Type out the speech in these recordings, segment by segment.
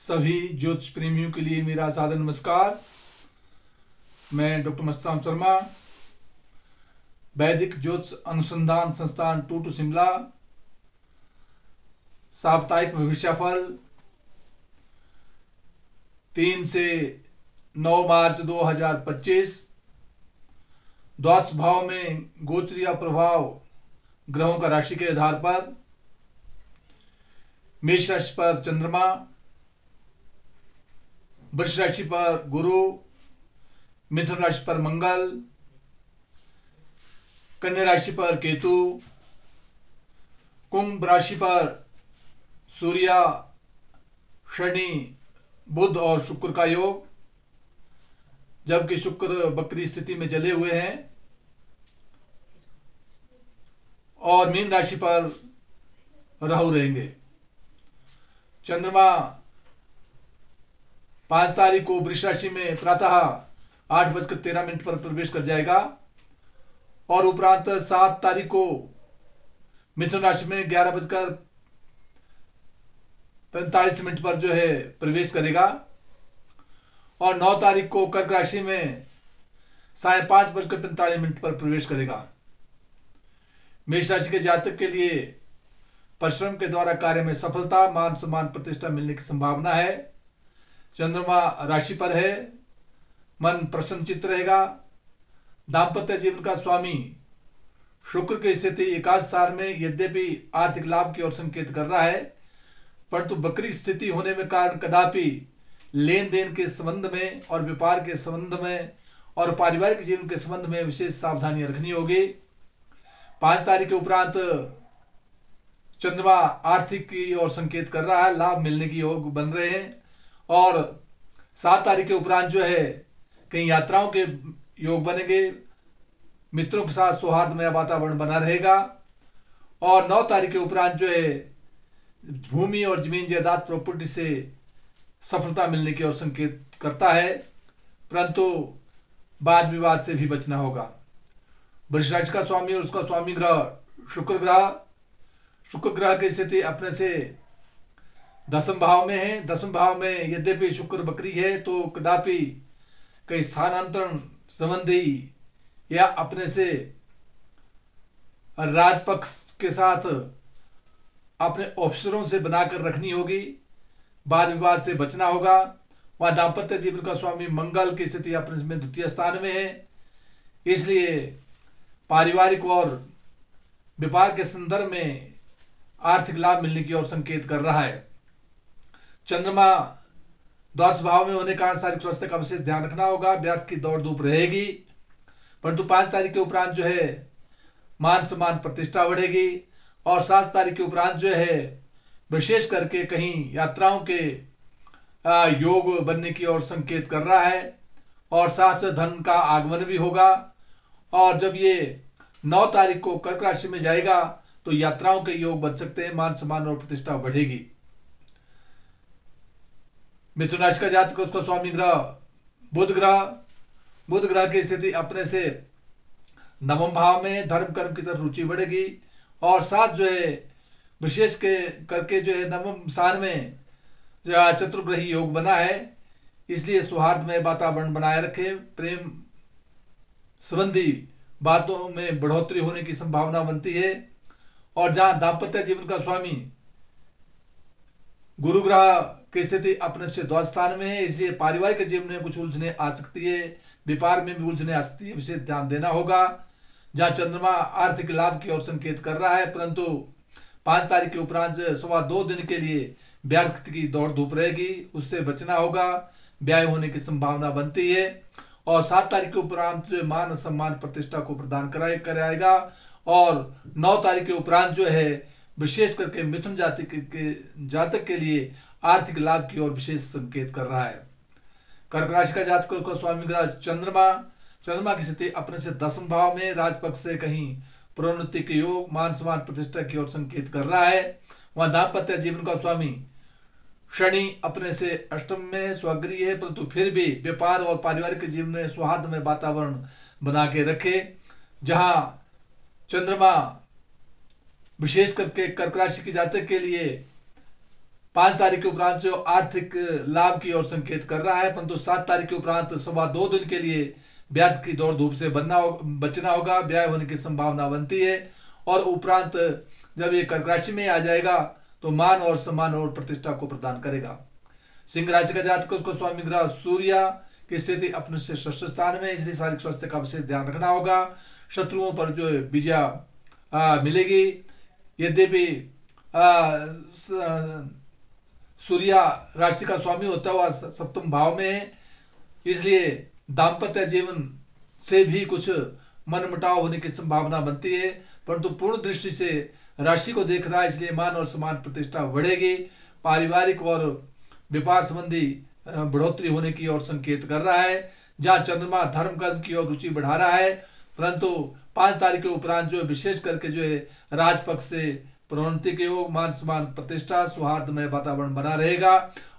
सभी ज्योतिष प्रेमियों के लिए मेरा सादर नमस्कार। मैं डॉक्टर मस्तराम शर्मा, वैदिक ज्योतिष अनुसंधान संस्थान टूटू शिमला। साप्ताहिक भविष्यफल 3 से 9 मार्च 2025। द्वादश भाव में गोचरीय प्रभाव ग्रहों का राशि के आधार पर। मेष राशि पर चंद्रमा, वृष राशि पर गुरु, मिथुन राशि पर मंगल, कन्या राशि पर केतु, कुंभ राशि पर सूर्य, शनि, बुध और शुक्र का योग, जबकि शुक्र वक्री स्थिति में चले हुए हैं। और मीन राशि पर राहु रहेंगे। चंद्रमा 5 तारीख को वृष राशि में प्रातः 8:13 पर प्रवेश कर जाएगा और उपरांत 7 तारीख को मिथुन राशि में 11:45 पर जो है प्रवेश करेगा और 9 तारीख को कर्क राशि में 5:45 पर प्रवेश करेगा। मेष राशि के जातक के लिए परिश्रम के द्वारा कार्य में सफलता, मान सम्मान, प्रतिष्ठा मिलने की संभावना है। चंद्रमा राशि पर है, मन प्रसन्नचित्त रहेगा। दांपत्य जीवन का स्वामी शुक्र की स्थिति एकादश स्थान में यद्यपि आर्थिक लाभ की ओर संकेत कर रहा है, परंतु वक्री स्थिति होने में कारण कदापि लेन देन के संबंध में और व्यापार के संबंध में और पारिवारिक जीवन के संबंध में विशेष सावधानी रखनी होगी। 5 तारीख के उपरांत चंद्रमा आर्थिक की ओर संकेत कर रहा है, लाभ मिलने की योग बन रहे हैं। और 7 तारीख के उपरांत जो है कई यात्राओं के योग बनेंगे। मित्रों के साथ सौहार्दमय वातावरण बना रहेगा। और 9 तारीख के उपरांत जो है भूमि और जमीन जायदाद प्रॉपर्टी से सफलता मिलने की ओर संकेत करता है, परंतु वाद विवाद से भी बचना होगा। वृष राशि का स्वामी और उसका स्वामी ग्रह शुक्र ग्रह की स्थिति अपने से 10वें भाव में है। 10वें भाव में यद्यपि शुक्र वक्री है तो कदापि कई स्थानांतरण संबंधी या अपने से राजपक्ष के साथ अपने अफसरों से बनाकर रखनी होगी। वाद विवाद से बचना होगा। वह दांपत्य जीवन का स्वामी मंगल की स्थिति अपने में द्वितीय स्थान में है, इसलिए पारिवारिक और व्यापार के संदर्भ में आर्थिक लाभ मिलने की ओर संकेत कर रहा है। चंद्रमा द्वादश भाव में होने के कारण शारीरिक स्वास्थ्य का विशेष ध्यान रखना होगा। व्यर्थ की दौड़ धूप रहेगी, परंतु 5 तारीख के उपरांत जो है मान सम्मान प्रतिष्ठा बढ़ेगी। और 7 तारीख के उपरांत जो है विशेष करके कहीं यात्राओं के योग बनने की ओर संकेत कर रहा है और साथ से धन का आगमन भी होगा। और जब ये 9 तारीख को कर्क राशि में जाएगा तो यात्राओं के योग बन सकते हैं, मान सम्मान और प्रतिष्ठा बढ़ेगी। मिथुन राशि का जातक, उसका स्वामी ग्रह बुध ग्रह की स्थिति अपने से 9वें भाव में, धर्म कर्म की तरफ रुचि बढ़ेगी। और साथ जो है विशेष के करके जो है 9वें स्थान में जो चतुर्ग्रही योग बना है, इसलिए सौहार्दमय वातावरण बनाए रखे। प्रेम संबंधी बातों में बढ़ोतरी होने की संभावना बनती है। और जहां दांपत्य जीवन का स्वामी गुरु ग्रह की स्थिति अपने से द्वादश स्थान में है, इसलिए पारिवारिक जीवन में कुछ उलझने आ सकती है, व्यापार में भी उलझने आ सकती है, विशेष ध्यान देना होगा। जहां चंद्रमा आर्थिक लाभ की ओर संकेत कर रहा है, परंतु 5 तारीख के उपरांत 2.25 दिन के लिए व्यर्थ की दौड़ धूप रहेगी, उससे बचना होगा। व्यय होने की संभावना बनती है। और 7 तारीख के उपरांत मान सम्मान प्रतिष्ठा को प्रदान कराएगा। और 9 तारीख के उपरांत जो है विशेष करके मिथुन जातक के लिए आर्थिक लाभ की ओर विशेष संकेत कर रहा है। कर्क राशि का जातक का स्वामी ग्रह चंद्रमा की स्थिति अपने से 10वें भाव में, राजपक्ष से कहीं प्रोन्नति के योग, मान सम्मान प्रतिष्ठा की ओर संकेत कर रहा है। वहां दांपत्य जीवन का स्वामी शनि अपने से 8वें में स्वगृही है, परंतु फिर भी व्यापार और पारिवारिक जीवन में सौहार्दमय वातावरण बना के रखे। जहां चंद्रमा विशेष करके कर्क राशि के जातक के लिए 5 तारीख के उपरांत जो आर्थिक लाभ की ओर संकेत कर रहा है, परंतु 7 तारीख के उपरांत 2.25 दिन के लिए व्यर्थ की दौड़ धूप से बचना होगा, व्यय होने की संभावना बनती है। और उपरांत जब ये कर्क राशि में आ जाएगा तो मान और सम्मान और प्रतिष्ठा को प्रदान करेगा। सिंह राशि का जातक, उसको स्वामी ग्रह सूर्य की स्थिति अपने से षष्ठ स्थान में, इसलिए शारीरिक स्वास्थ्य का विशेष ध्यान रखना होगा। शत्रुओं पर जो है विजय मिलेगी। यद्यपि सूर्य राशि का स्वामी होता हुआ सप्तम भाव में है, इसलिए दाम्पत्य जीवन से भी कुछ मनमुटाव होने की संभावना बनती है, परंतु पूर्ण दृष्टि से राशि को देख रहा है, इसलिए मान और सम्मान प्रतिष्ठा बढ़ेगी। पारिवारिक और व्यापार संबंधी बढ़ोतरी होने की ओर संकेत कर रहा है। जहां चंद्रमा धर्म कर्म की ओर रुचि बढ़ा रहा है, परंतु 5 तारीख के उपरांत जो है विशेष करके जो है राजपक्ष से प्रोन्नति के योग, मान सम्मान प्रतिष्ठा, सौहार्दमय वातावरण बना रहेगा।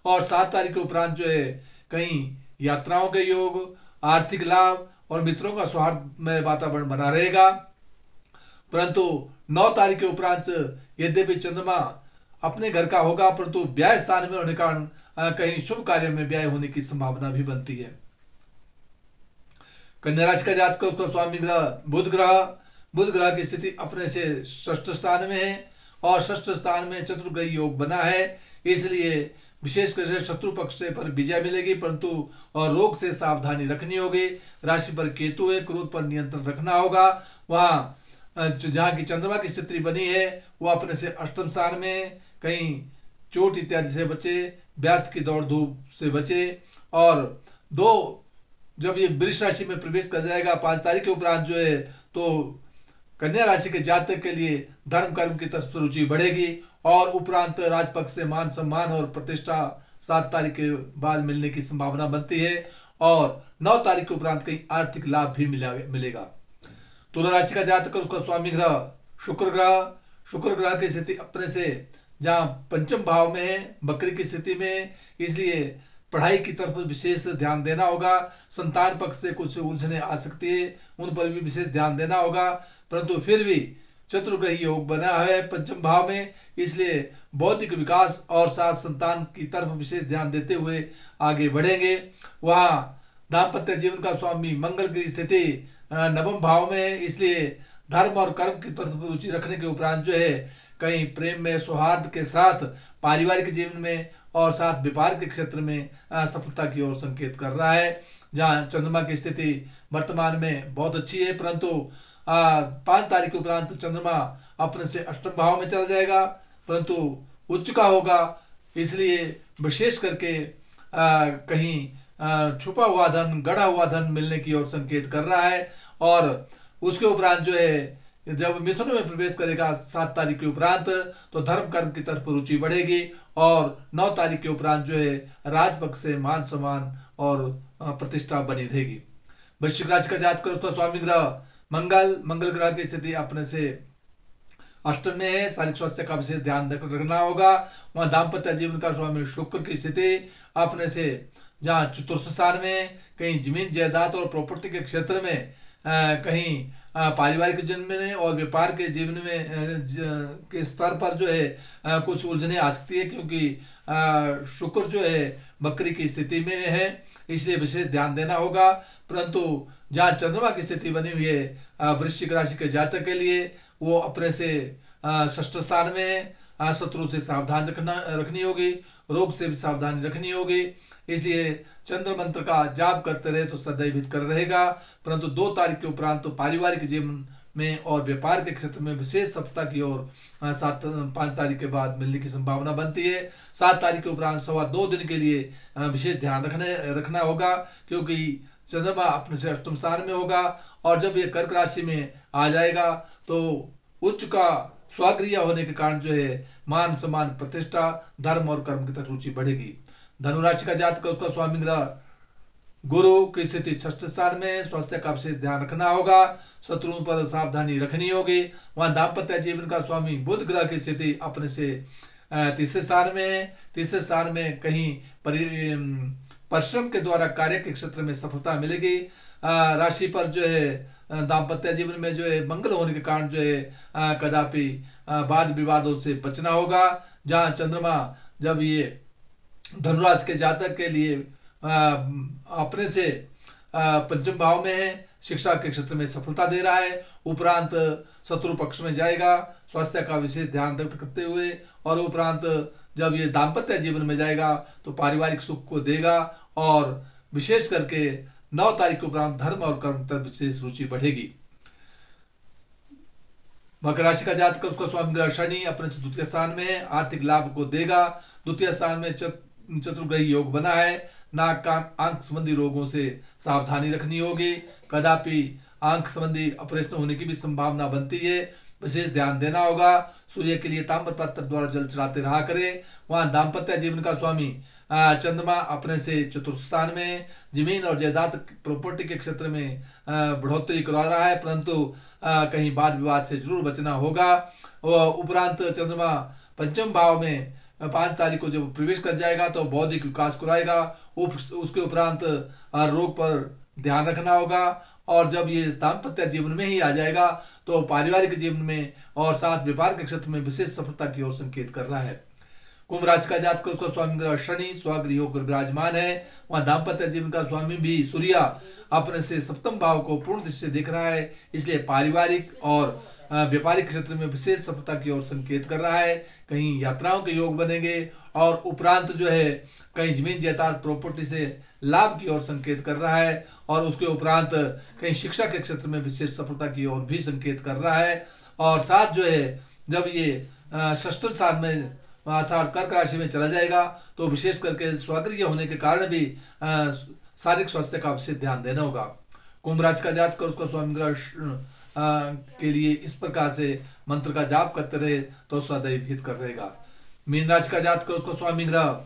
और 7 तारीख के उपरांत जो है कहीं यात्राओं के योग, आर्थिक लाभ और मित्रों का सौहार्दमय वातावरण बना रहेगा। परंतु 9 तारीख के उपरांत यद्यपि चंद्रमा अपने घर का होगा, परंतु व्यय स्थान में होने के कारण कहीं शुभ कार्य में व्यय होने की संभावना भी बनती है। कन्या राशि का जातक, उसका स्वामी ग्रह बुध ग्रह की स्थिति अपने से षष्ठ स्थान में है और षष्ठ स्थान में चतुर्ग्रही योग बना है, इसलिए विशेषकर से शत्रु पक्ष से पर विजय मिलेगी, परंतु और रोग से सावधानी रखनी होगी। राशि पर केतु है, क्रोध पर नियंत्रण रखना होगा। वहां जहां की चंद्रमा की स्थिति बनी है वो अपने से अष्टम स्थान में, कहीं चोट इत्यादि से बचे, व्यर्थ की दौड़ धूप से बचे। और जब ये वृष राशि में प्रवेश कर जाएगा 5 तारीख के उपरांत जो है, तो कन्या राशि के जातक के लिए धर्म कर्म की तरफ रुचि बढ़ेगी और उपरांत राजपक्ष से मान सम्मान और प्रतिष्ठा 7 तारीख के बाद मिलने की संभावना बनती है। और 9 तारीख के उपरांत कहीं आर्थिक लाभ भी मिलेगा। तुला राशि का जातक, उसका स्वामी ग्रह शुक्र ग्रह की स्थिति अपने से जहां पंचम भाव में है, बकरी की स्थिति में, इसलिए पढ़ाई की तरफ विशेष ध्यान देना होगा। संतान पक्ष से कुछ उलझने आ सकती है, उन पर भी विशेष ध्यान देना होगा, परंतु फिर भी चतुर्ग्रही योग बना है पंचम भाव में, इसलिए बौद्धिक विकास और साथ संतान की तरफ विशेष ध्यान देते हुए आगे बढ़ेंगे। वहां दाम्पत्य जीवन का स्वामी मंगल की स्थिति नवम भाव में है, इसलिए धर्म और कर्म की तरफ रुचि रखने के उपरांत जो है कहीं प्रेम में, सौहार्द के साथ पारिवारिक जीवन में और साथ व्यापार के क्षेत्र में सफलता की ओर संकेत कर रहा है। जहां चंद्रमा की स्थिति वर्तमान में बहुत अच्छी है, परंतु 5 तारीख के उपरांत चंद्रमा अपने से अष्टम भाव में चला जाएगा, परंतु उच्च का होगा, इसलिए विशेष करके कहीं छुपा हुआ धन, गड़ा हुआ धन मिलने की ओर संकेत कर रहा है। और उसके उपरांत जो है जब मिथुन में प्रवेश करेगा 7 तारीख के उपरांत, तो धर्म कर्म की तरफ रुचि बढ़ेगी और 9 तारीख के उपरांत जो है राजपक्ष से मान सम्मान और प्रतिष्ठा बनी रहेगी। वृश्चिक राशि का जातक, उसका स्वामी ग्रह मंगल ग्रह की स्थिति अपने से अष्टम में है, शारीरिक स्वास्थ्य का विशेष ध्यान रखना होगा। वहां दाम्पत्य जीवन का स्वामी शुक्र की स्थिति अपने से जहां चतुर्थ स्थान में, कहीं जमीन जायदाद और प्रॉपर्टी के क्षेत्र में, कहीं पारिवारिक जीवन में और व्यापार के जीवन में के स्तर पर जो है कुछ उलझने आ सकती है, क्योंकि शुक्र जो है बकरी की स्थिति में है, इसलिए विशेष ध्यान देना होगा। परंतु जहां चंद्रमा की स्थिति बनी हुई है वृश्चिक राशि के जातक के लिए, वो अपने से षष्ठ स्थान में, शत्रु से सावधान रखनी होगी, रोग से भी सावधानी रखनी होगी, इसलिए चंद्र मंत्र का जाप करते रहे तो सदैव हित कर रहेगा। परंतु 2 तारीख के उपरांत तो पारिवारिक जीवन में और व्यापार के क्षेत्र में विशेष सफलता की ओर 5 तारीख के बाद मिलने की संभावना बनती है। 7 तारीख के उपरांत 2.25 दिन के लिए विशेष ध्यान रखना होगा, क्योंकि चंद्रमा अपने से अष्टम स्थान में होगा और जब ये कर्क राशि में आ जाएगा तो उच्च का स्वगृह होने के कारण जो है मान सम्मान प्रतिष्ठा, धर्म और कर्म की तरफ रुचि बढ़ेगी। धनुराशि का जातक, उसका स्वामी ग्रह गुरु की स्थिति षष्ठ स्थान में, स्वास्थ्य का विशेष ध्यान रखना होगा, शत्रुओं पर सावधानी रखनी होगी। वहां दाम्पत्य जीवन का स्वामी बुध ग्रह की स्थिति अपने से तीसरे स्थान में है, तीसरे स्थान में कहीं परिश्रम के द्वारा कार्य के क्षेत्र में सफलता मिलेगी। राशि पर जो है दाम्पत्य जीवन में जो है मंगल होने के कारण जो है कदापि वाद विवादों से बचना होगा। जहां चंद्रमा जब ये धनुराशि के जातक के लिए अपने से पंचम भाव में है, शिक्षा के क्षेत्र में सफलता दे रहा है, उपरांत शत्रु पक्ष में जाएगा, स्वास्थ्य का विशेष ध्यान करते हुए, और उपरांत जब ये दाम्पत्य जीवन में जाएगा तो पारिवारिक सुख को देगा, और विशेष करके 9 तारीख के उपरांत धर्म और कर्म तरफ विशेष रुचि बढ़ेगी। मकर राशि का जातक, उसका स्वामी ग्रह शनि अपने से द्वितीय स्थान में है, आर्थिक लाभ को देगा। द्वितीय स्थान में चतुर्ग्रही योग बना है, नाक कान आंख संबंधी रोगों से सावधानी रखनी होगी। कदापि आंख संबंधी ऑपरेशन होने की भी संभावना बनती है, विशेष ध्यान देना होगा। सूर्य के लिए ताम्र पत्र द्वारा जल चढ़ाते रहा करे। वहां दाम्पत्य जीवन का स्वामी चंद्रमा अपने से चतुर्थ स्थान में, जमीन और जायदाद प्रॉपर्टी के क्षेत्र में बढ़ोतरी करा रहा है, परंतु कहीं वाद विवाद से जरूर बचना होगा। उपरांत चंद्रमा पंचम भाव में 5 तारीख को जब प्रवेश कर जाएगा तो बौद्धिक विकास कराएगा। उसके उपरांत रोग पर ध्यान रखना होगा, और जब ये दाम्पत्य जीवन में ही आ जाएगा तो पारिवारिक जीवन में और साथ व्यापार के क्षेत्र में विशेष सफलता की ओर संकेत कर रहा है। कुंभ राशि का जातक, उसका स्वामी ग्रह शनि स्वगृह होकर विराजमान है। वहां दाम्पत्य जीवन का स्वामी भी सूर्य अपने से सप्तम भाव को पूर्ण दृष्टि से देख रहा है, इसलिए पारिवारिक और व्यापारिक क्षेत्र में विशेष सफलता की ओर संकेत कर रहा है। कहीं यात्राओं के योग बनेंगे, और उपरांत जो है कहीं जमीन जायदाद प्रॉपर्टी से लाभ की ओर संकेत कर रहा है, और उसके उपरांत कहीं शिक्षा के क्षेत्र में विशेष सफलता की ओर भी संकेत कर रहा है। और साथ जो है जब ये षष्ठ स्थान में अर्थात कर्क राशि में चला जाएगा तो विशेष करके स्वगृह होने के कारण भी शारीरिक स्वास्थ्य का विशेष ध्यान देना होगा। कुंभ राशि का जातक, उसका स्वामी ग्रह के लिए इस प्रकार से मंत्र का जाप करते रहे तो सदैव हित कर रहेगा। मीन राशि का जातक, उसको स्वामी ग्रह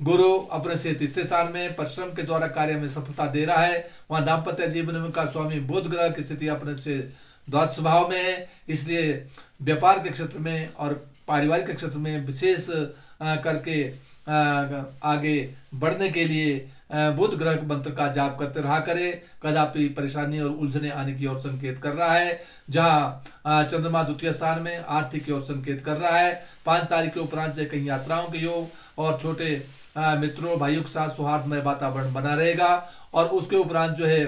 गुरु अपने से तीसरे स्थान में परिश्रम के द्वारा कार्य में सफलता दे रहा है। वहां दाम्पत्य जीवन का स्वामी बुध ग्रह की स्थिति अपने से द्वादश भाव में है, इसलिए व्यापार के क्षेत्र में और पारिवारिक के क्षेत्र में विशेष करके आगे बढ़ने के लिए बुध ग्रह मंत्र का जाप करते रहा करे। कदापि परेशानी और उलझने आने की ओर संकेत कर रहा है। जहां चंद्रमा द्वितीय स्थान में आर्थिक की ओर संकेत कर रहा है। 5 तारीख के उपरांत कहीं यात्राओं के योग और छोटे मित्रों भाइयों के साथ सौहार्दमय वातावरण बना रहेगा, और उसके उपरांत जो है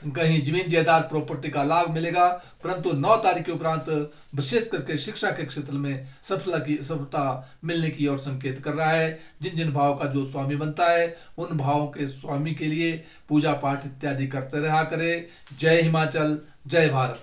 कहीं जमीन जायदाद प्रॉपर्टी का लाभ मिलेगा। परंतु 9 तारीख के उपरांत विशेष करके शिक्षा के क्षेत्र में सफलता मिलने की ओर संकेत कर रहा है। जिन जिन भाव का जो स्वामी बनता है उन भावों के स्वामी के लिए पूजा पाठ इत्यादि करते रहा करे। जय हिमाचल, जय भारत।